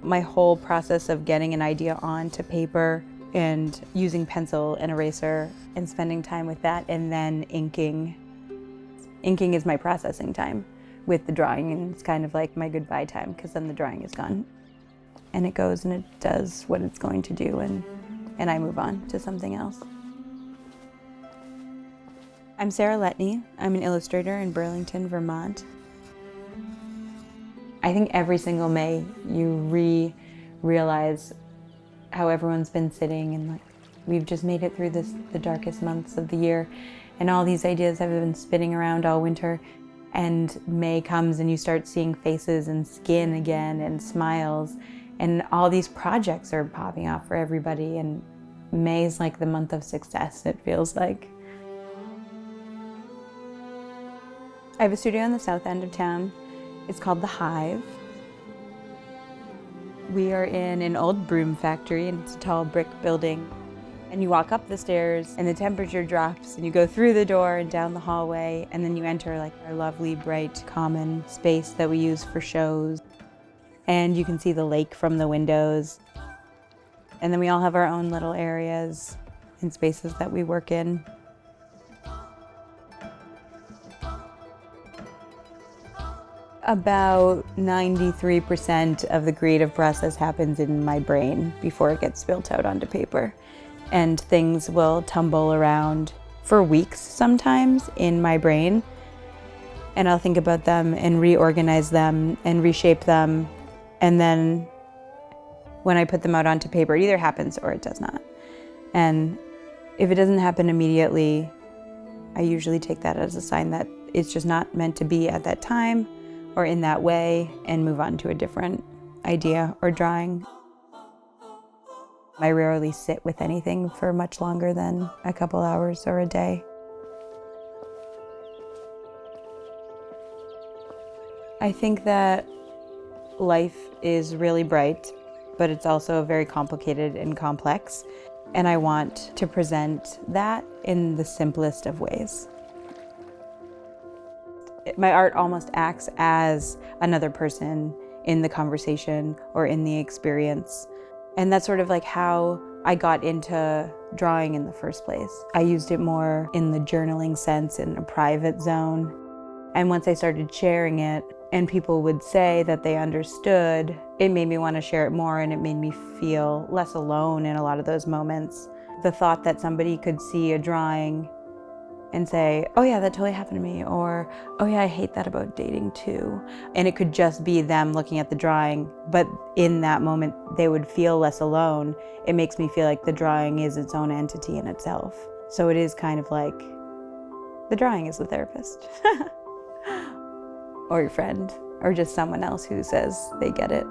My whole process of getting an idea onto paper and using pencil and eraser and spending time with that and then inking. Inking is my processing time with the drawing, and it's kind of like my goodbye time because then the drawing is gone. And it goes and it does what it's going to do, and I move on to something else. I'm Sarah Letteney. I'm an illustrator in Burlington, Vermont. I think every single May you realize how everyone's been sitting, and like we've just made it through the darkest months of the year, and all these ideas have been spinning around all winter, and May comes and you start seeing faces and skin again and smiles, and all these projects are popping off for everybody, and May is like the month of success, it feels like. I have a studio on the south end of town. It's called The Hive. We are in an old broom factory, and it's a tall brick building. And you walk up the stairs and the temperature drops, and you go through the door and down the hallway, and then you enter like our lovely, bright, common space that we use for shows. And you can see the lake from the windows. And then we all have our own little areas and spaces that we work in. About 93% of the creative process happens in my brain before it gets spilt out onto paper. And things will tumble around for weeks sometimes in my brain. And I'll think about them and reorganize them and reshape them. And then when I put them out onto paper, it either happens or it does not. And if it doesn't happen immediately, I usually take that as a sign that it's just not meant to be at that time or in that way, and move on to a different idea or drawing. I rarely sit with anything for much longer than a couple hours or a day. I think that life is really bright, but it's also very complicated and complex, and I want to present that in the simplest of ways. My art almost acts as another person in the conversation or in the experience. And that's sort of like how I got into drawing in the first place. I used it more in the journaling sense, in a private zone. And once I started sharing it and people would say that they understood, it made me want to share it more, and it made me feel less alone in a lot of those moments. The thought that somebody could see a drawing and say, oh yeah, that totally happened to me, or oh yeah, I hate that about dating too. And it could just be them looking at the drawing, but in that moment they would feel less alone. It makes me feel like the drawing is its own entity in itself. So it is kind of like the drawing is the therapist. Or your friend, or just someone else who says they get it.